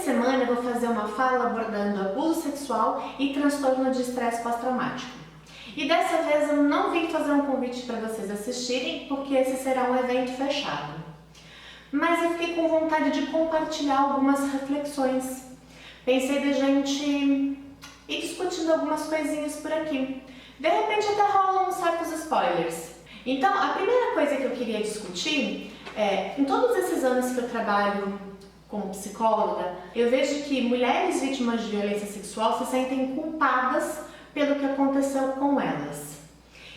Essa semana eu vou fazer uma fala abordando abuso sexual e transtorno de estresse pós-traumático. E dessa vez eu não vim fazer um convite para vocês assistirem, porque esse será um evento fechado. Mas eu fiquei com vontade de compartilhar algumas reflexões. Pensei da gente ir discutindo algumas coisinhas por aqui. De repente até rolam certos spoilers. Então, a primeira coisa que eu queria discutir é, em todos esses anos que eu trabalho como psicóloga, eu vejo que mulheres vítimas de violência sexual se sentem culpadas pelo que aconteceu com elas.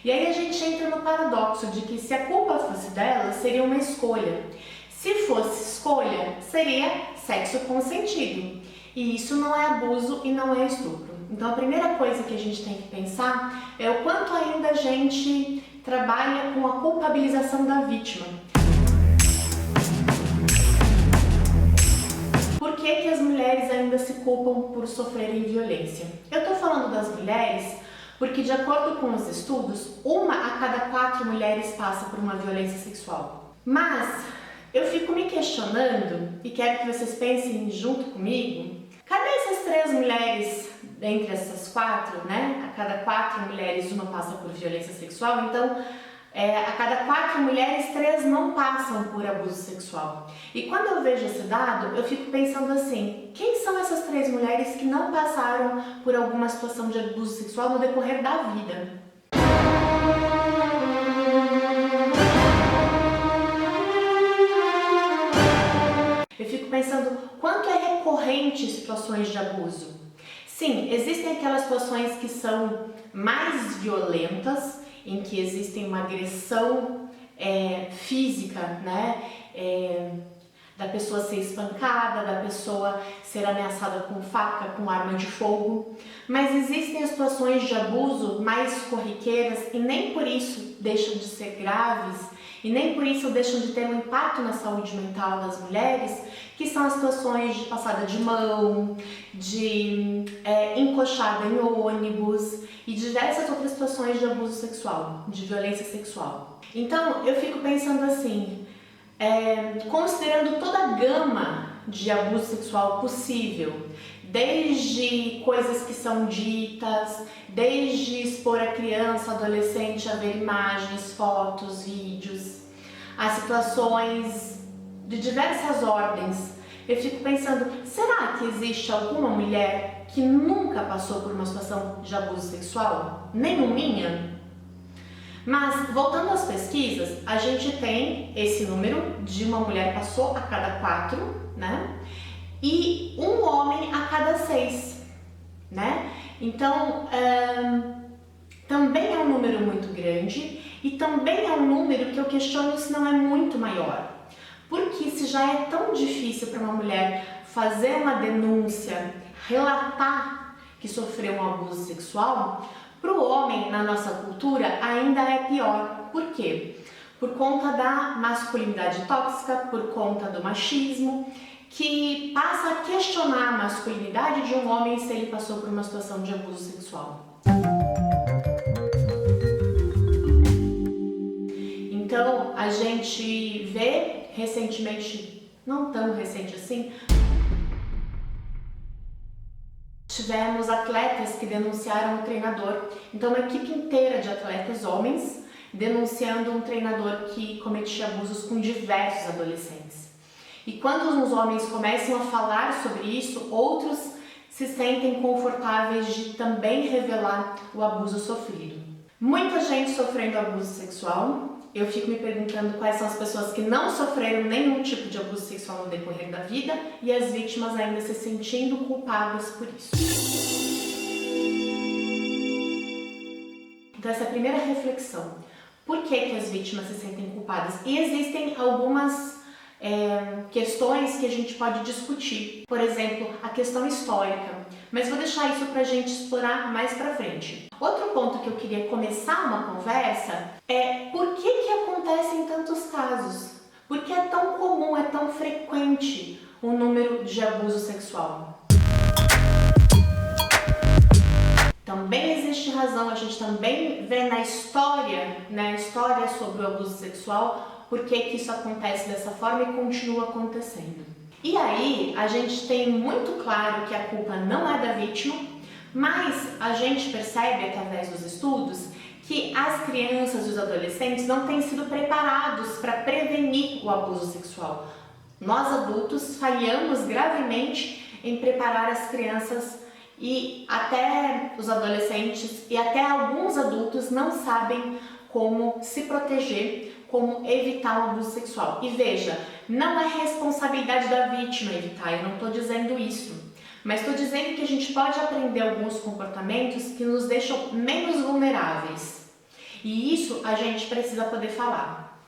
E aí a gente entra no paradoxo de que se a culpa fosse delas, seria uma escolha. Se fosse escolha, seria sexo consentido. E isso não é abuso e não é estupro. Então a primeira coisa que a gente tem que pensar é o quanto ainda a gente trabalha com a culpabilização da vítima. Por que as mulheres ainda se culpam por sofrerem violência? Eu estou falando das mulheres porque, de acordo com os estudos, 1 a cada 4 mulheres passa por uma violência sexual. Mas eu fico me questionando, e quero que vocês pensem junto comigo, cadê essas 3 mulheres dentre essas 4, né? A cada 4 mulheres, 1 passa por violência sexual, então a cada 4 mulheres, 3 não passam por abuso sexual. E quando eu vejo esse dado, eu fico pensando assim, quem são essas 3 mulheres que não passaram por alguma situação de abuso sexual no decorrer da vida? Eu fico pensando quanto é recorrente situações de abuso. Sim, existem aquelas situações que são mais violentas, em que existem uma agressão física, né? Da pessoa ser espancada, da pessoa ser ameaçada com faca, com arma de fogo. Mas existem situações de abuso mais corriqueiras e nem por isso deixam de ser graves e nem por isso deixam de ter um impacto na saúde mental das mulheres, que são as situações de passada de mão, de encoxada em ônibus e diversas outras situações de abuso sexual, de violência sexual. Então eu fico pensando assim, considerando toda a gama de abuso sexual possível, desde coisas que são ditas, desde expor a criança, adolescente a ver imagens, fotos, vídeos, a situações de diversas ordens. Eu fico pensando, será que existe alguma mulher que nunca passou por uma situação de abuso sexual? Nenhuminha? Mas, voltando às pesquisas, a gente tem esse número de uma mulher passou a cada 4, né? E um homem a cada 6, né? Então, também é um número muito grande e também é um número que eu questiono se não é muito maior. Porque se já é tão difícil para uma mulher fazer uma denúncia, relatar que sofreu um abuso sexual, para o homem, na nossa cultura, ainda é pior. Por quê? Por conta da masculinidade tóxica, por conta do machismo, que passa a questionar a masculinidade de um homem se ele passou por uma situação de abuso sexual. Então, a gente vê recentemente, não tão recente assim, tivemos atletas que denunciaram o treinador. Então, uma equipe inteira de atletas, homens, denunciando um treinador que cometia abusos com diversos adolescentes. E quando os homens começam a falar sobre isso, outros se sentem confortáveis de também revelar o abuso sofrido. Muita gente sofrendo abuso sexual. Eu fico me perguntando quais são as pessoas que não sofreram nenhum tipo de abuso sexual no decorrer da vida e as vítimas ainda se sentindo culpadas por isso. Então essa é a primeira reflexão. Por que as vítimas se sentem culpadas? E existem algumas questões que a gente pode discutir. Por exemplo, a questão histórica. Mas vou deixar isso para a gente explorar mais para frente. Outro ponto que eu queria começar uma conversa é por que acontecem tantos casos? Por que é tão comum, é tão frequente o número de abuso sexual? Também existe razão, a gente também vê na história, sobre o abuso sexual, por que isso acontece dessa forma e continua acontecendo. E aí a gente tem muito claro que a culpa não é da vítima, mas a gente percebe através dos estudos que as crianças e os adolescentes não têm sido preparados para prevenir o abuso sexual. Nós adultos falhamos gravemente em preparar as crianças e até os adolescentes e até alguns adultos não sabem como se proteger, como evitar o abuso sexual. E veja, não é responsabilidade da vítima evitar, eu não estou dizendo isso, mas estou dizendo que a gente pode aprender alguns comportamentos que nos deixam menos vulneráveis. E isso a gente precisa poder falar.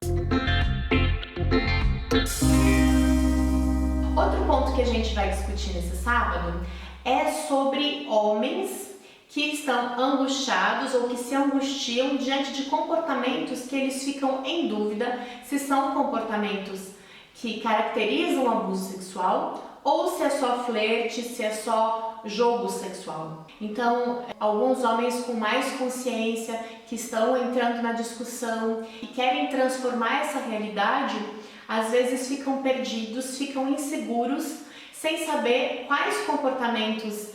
Outro ponto que a gente vai discutir nesse sábado é sobre homens que estão angustiados ou que se angustiam diante de comportamentos que eles ficam em dúvida se são comportamentos que caracterizam o abuso sexual ou se é só flerte, se é só jogo sexual. Então, alguns homens com mais consciência que estão entrando na discussão e querem transformar essa realidade, às vezes ficam perdidos, ficam inseguros, sem saber quais comportamentos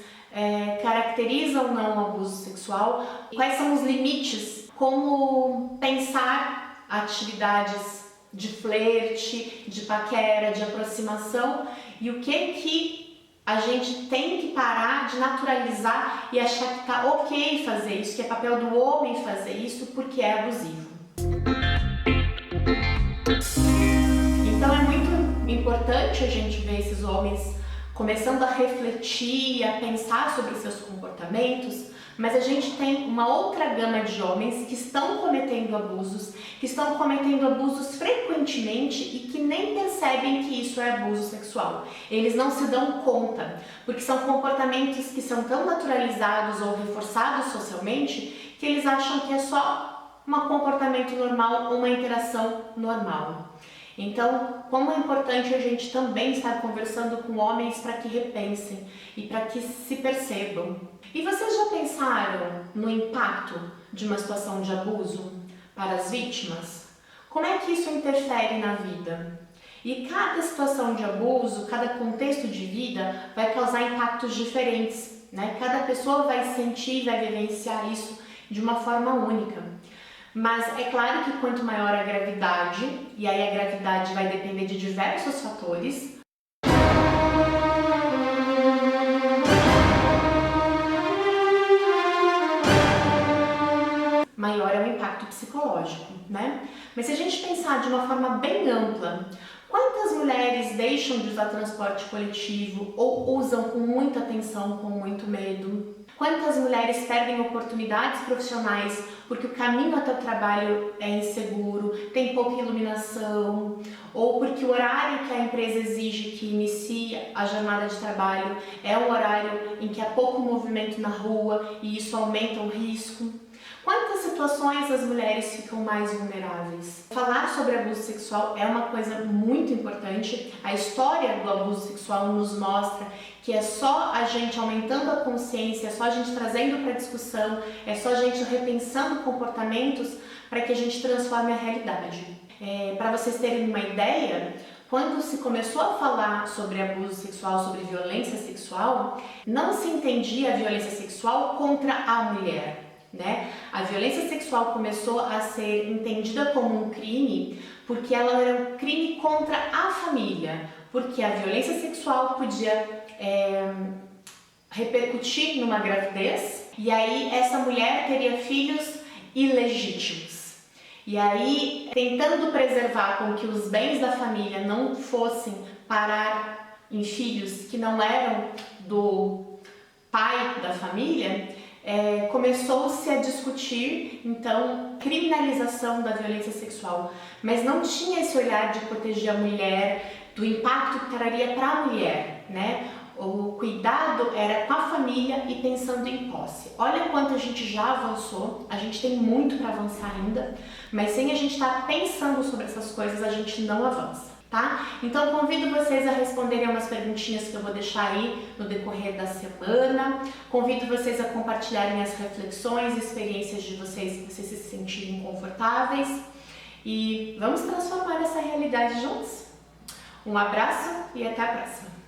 caracterizam ou não o abuso sexual, quais são os limites, como pensar atividades de flerte, de paquera, de aproximação e o que a gente tem que parar de naturalizar e achar que tá ok fazer isso, que é papel do homem fazer isso porque é abusivo. Então é muito importante a gente ver esses homens começando a refletir e a pensar sobre seus comportamentos, mas a gente tem uma outra gama de homens que estão cometendo abusos frequentemente e que nem percebem que isso é abuso sexual. Eles não se dão conta, porque são comportamentos que são tão naturalizados ou reforçados socialmente que eles acham que é só um comportamento normal, uma interação normal. Então, como é importante a gente também estar conversando com homens para que repensem e para que se percebam. E vocês já pensaram no impacto de uma situação de abuso para as vítimas? Como é que isso interfere na vida? E cada situação de abuso, cada contexto de vida vai causar impactos diferentes, né? Cada pessoa vai sentir, vai vivenciar isso de uma forma única. Mas é claro que quanto maior a gravidade, e aí a gravidade vai depender de diversos fatores, maior é o impacto psicológico, né? Mas se a gente pensar de uma forma bem ampla, quantas mulheres deixam de usar transporte coletivo ou usam com muita atenção, com muito medo? Quantas mulheres perdem oportunidades profissionais porque o caminho até o trabalho é inseguro, tem pouca iluminação, ou porque o horário que a empresa exige que inicie a jornada de trabalho é um horário em que há pouco movimento na rua e isso aumenta o risco? Quantas situações as mulheres ficam mais vulneráveis? Falar sobre abuso sexual é uma coisa muito importante. A história do abuso sexual nos mostra que é só a gente aumentando a consciência, é só a gente trazendo para a discussão, é só a gente repensando comportamentos para que a gente transforme a realidade. Para vocês terem uma ideia, quando se começou a falar sobre abuso sexual, sobre violência sexual, não se entendia a violência sexual contra a mulher. Né? A violência sexual começou a ser entendida como um crime porque ela era um crime contra a família, porque a violência sexual podia repercutir numa gravidez e aí essa mulher teria filhos ilegítimos. E aí, tentando preservar com que os bens da família não fossem parar em filhos que não eram do pai da família, começou-se a discutir, então, criminalização da violência sexual, mas não tinha esse olhar de proteger a mulher, do impacto que traria para a mulher, né? O cuidado era com a família e pensando em posse. Olha quanto a gente já avançou, a gente tem muito para avançar ainda, mas sem a gente estar pensando sobre essas coisas, a gente não avança. Tá? Então convido vocês a responderem umas perguntinhas que eu vou deixar aí no decorrer da semana. Convido vocês a compartilharem as reflexões e experiências de vocês, que vocês se sentirem confortáveis. E vamos transformar essa realidade juntos? Um abraço e até a próxima!